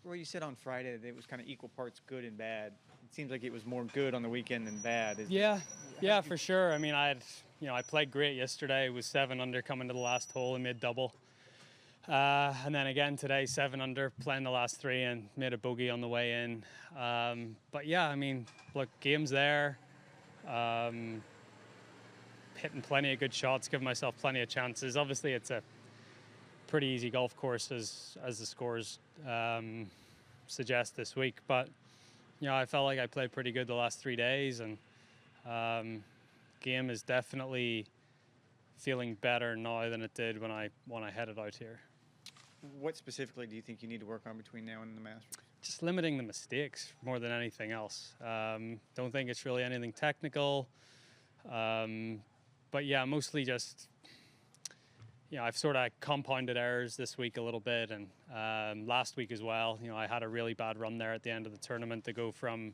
Well, you said on Friday that it was kind of equal parts good and bad. It seems like it was more good on the weekend than bad. Yeah, for sure. I mean, I played great yesterday. It was 7 under coming to the last hole and made double. And then again today, 7 under, playing the last 3 and made a bogey on the way in. But yeah, I mean, look, game's there. Hitting plenty of good shots, giving myself plenty of chances. Obviously, it's a pretty easy golf course as the scores suggest this week. But I felt like I played pretty good the last 3 days, and game is definitely feeling better now than it did when I headed out here. What specifically do you think you need to work on between now and the Masters? Just limiting the mistakes more than anything else. Don't think it's really anything technical. But yeah, mostly just, I've sort of compounded errors this week a little bit, and last week as well. I had a really bad run there at the end of the tournament to go from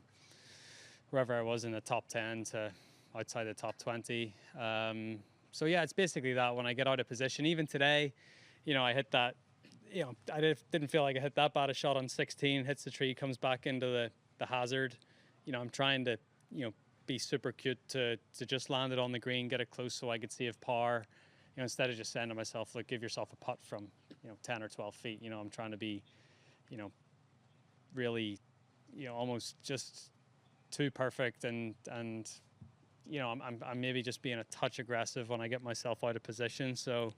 wherever I was in the top 10 to outside the top 20. So yeah, it's basically that. When I get out of position, even today, I hit that. I didn't feel like I hit that bad a shot on 16. Hits the tree, comes back into the hazard. I'm trying to be super cute to just land it on the green, get it close so I could see if par. Instead of just saying to myself, look, give yourself a putt from 10 or 12 feet. I'm trying to be really almost just too perfect, and I'm maybe just being a touch aggressive when I get myself out of position. So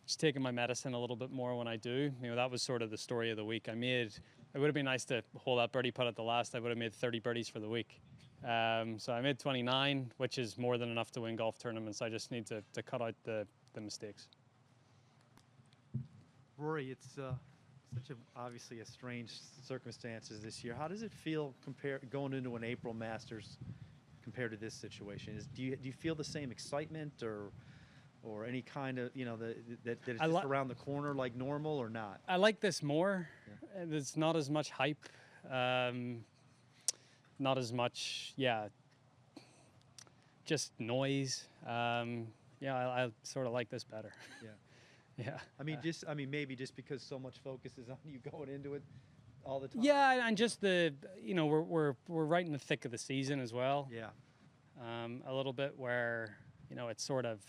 just taking my medicine a little bit more when I do. That was sort of the story of the week. It would have been nice to hold that birdie putt at the last. I would have made 30 birdies for the week. So I made 29, which is more than enough to win golf tournaments. I just need to cut out the mistakes. Rory, it's obviously a strange circumstances this year. How does it feel going into an April Masters compared to this situation? Do you feel the same excitement or any kind of that it's just around the corner like normal, or not? I like this more. Yeah. There's not as much hype. Not as much, just noise. I sort of like this better. Yeah. Yeah. Maybe just because so much focus is on you going into it all the time. Yeah, and just we're right in the thick of the season as well. Yeah. A little bit where it's sort of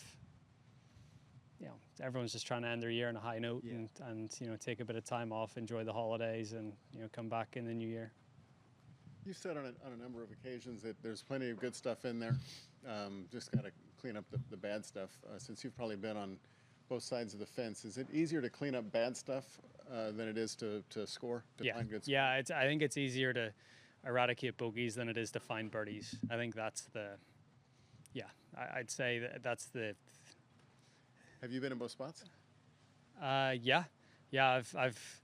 everyone's just trying to end their year on a high note, and take a bit of time off, enjoy the holidays, and come back in the new year. You've said on a number of occasions that there's plenty of good stuff in there. Just got to clean up the bad stuff. Since you've probably been on both sides of the fence, is it easier to clean up bad stuff than it is to score, to find good score? Yeah, I think it's easier to eradicate bogeys than it is to find birdies. I think that's I'd say that's the... Have you been in both spots? Yeah. I've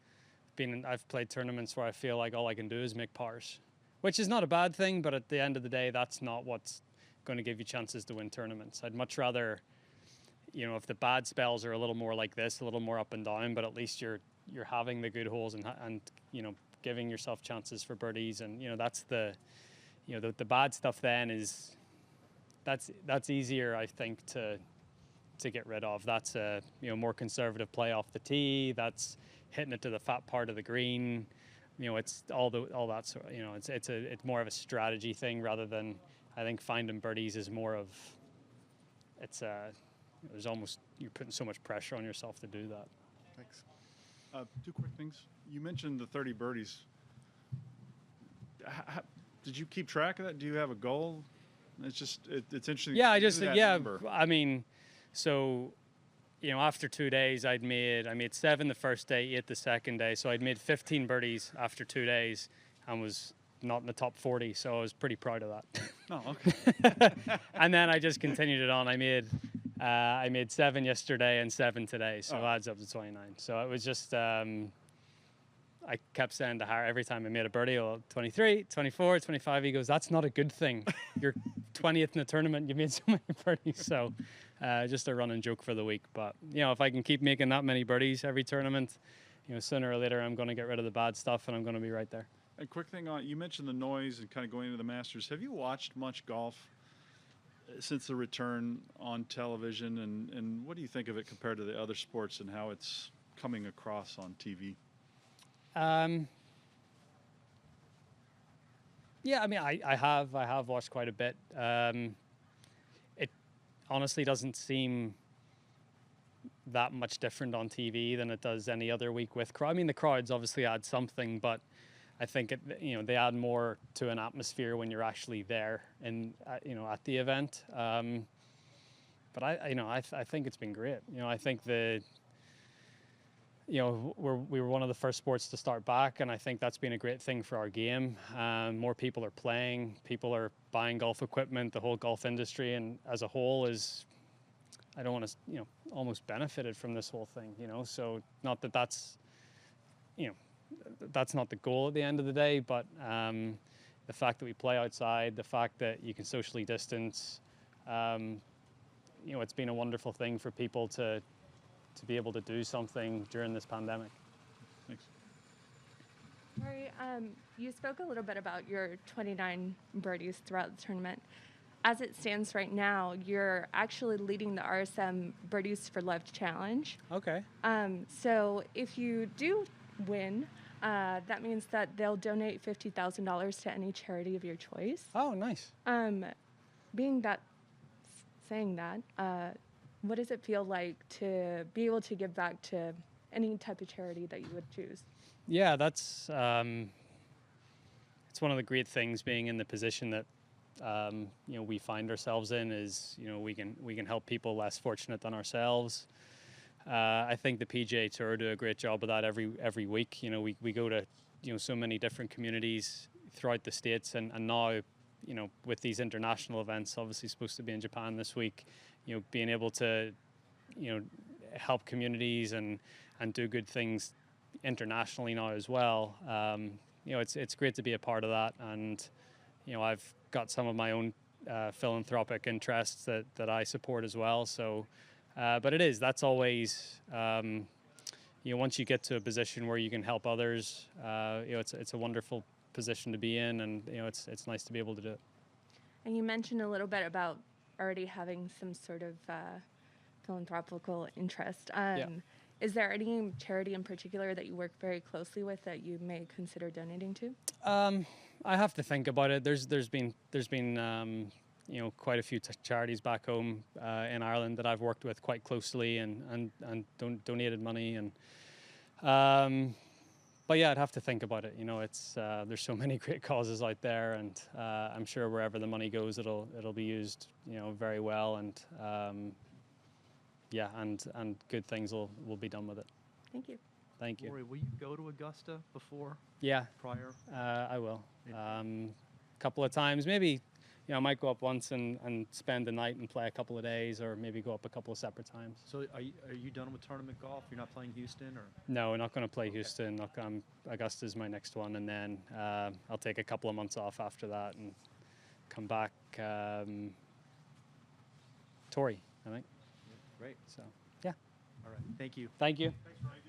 played tournaments where I feel like all I can do is make pars, which is not a bad thing, but at the end of the day, that's not what's going to give you chances to win tournaments. I'd much rather, if the bad spells are a little more like this, a little more up and down, but at least you're having the good holes and giving yourself chances for birdies, and that's the bad stuff then is that's easier, I think, to get rid of. That's a more conservative play off the tee. That's hitting it to the fat part of the green. It's all that sort. It's more of a strategy thing rather than, I think, finding birdies is more of. There's almost, you're putting so much pressure on yourself to do that. Thanks. 2 quick things. You mentioned the 30 birdies. Did you keep track of that? Do you have a goal? It's interesting. Yeah, I mean, so. After 2 days, I made 7 the first day, 8 the second day. So I'd made 15 birdies after 2 days and was not in the top 40. So I was pretty proud of that. Oh, okay. And then I just continued it on. I made 7 yesterday and 7 today. So it adds up to 29. So it was just, I kept saying to Harry every time I made a birdie, 23, 24, 25, he goes, that's not a good thing. You're 20th in the tournament. You made so many birdies. So just a running joke for the week. But, if I can keep making that many birdies every tournament, sooner or later I'm going to get rid of the bad stuff and I'm going to be right there. A quick thing on, you mentioned the noise and kind of going into the Masters. Have you watched much golf since the return on television? And what do you think of it compared to the other sports and how it's coming across on TV? Yeah, I mean, I have watched quite a bit. It honestly doesn't seem that much different on TV than it does any other week with crowd. I mean, the crowds obviously add something, but I think they add more to an atmosphere when you're actually there and at the event. But I think it's been great. I think we were one of the first sports to start back, and I think that's been a great thing for our game. More people are playing, people are buying golf equipment. The whole golf industry and as a whole is, I don't want to, almost benefited from this whole thing. So not that that's not the goal at the end of the day, but the fact that we play outside, the fact that you can socially distance, it's been a wonderful thing for people to be able to do something during this pandemic. Thanks. Rory, you spoke a little bit about your 29 birdies throughout the tournament. As it stands right now, you're actually leading the RSM Birdies for Love Challenge. Okay. So if you do win, that means that they'll donate $50,000 to any charity of your choice. Oh, nice. Saying that, what does it feel like to be able to give back to any type of charity that you would choose? Yeah, that's it's one of the great things being in the position that we find ourselves in is we can help people less fortunate than ourselves. I think the PGA Tour do a great job of that every week. We go to so many different communities throughout the states, and now with these international events, obviously supposed to be in Japan this week, being able to help communities and do good things internationally now as well. It's great to be a part of that, and I've got some of my own philanthropic interests that I support as well. So, but that's always once you get to a position where you can help others, it's a wonderful position to be in, and it's nice to be able to do it. And you mentioned a little bit about already having some sort of philanthropical interest. Is there any charity in particular that you work very closely with that you may consider donating to? I have to think about it. There's been quite a few charities back home in Ireland that I've worked with quite closely and donated money and. But yeah, I'd have to think about it. It's there's so many great causes out there, and I'm sure wherever the money goes, it'll be used, very well, and and good things will be done with it. Thank you. Thank you. Rory, will you go to Augusta before? Yeah. Prior? I will. A couple of times, maybe. I might go up once and spend the night and play a couple of days, or maybe go up a couple of separate times. So are you done with tournament golf? You're not playing Houston, or? No, not going to play Houston. Augusta's my next one, and then I'll take a couple of months off after that and come back. Torrey, I think. Great. So, yeah. All right. Thank you. Thank you. Thanks, Ryan.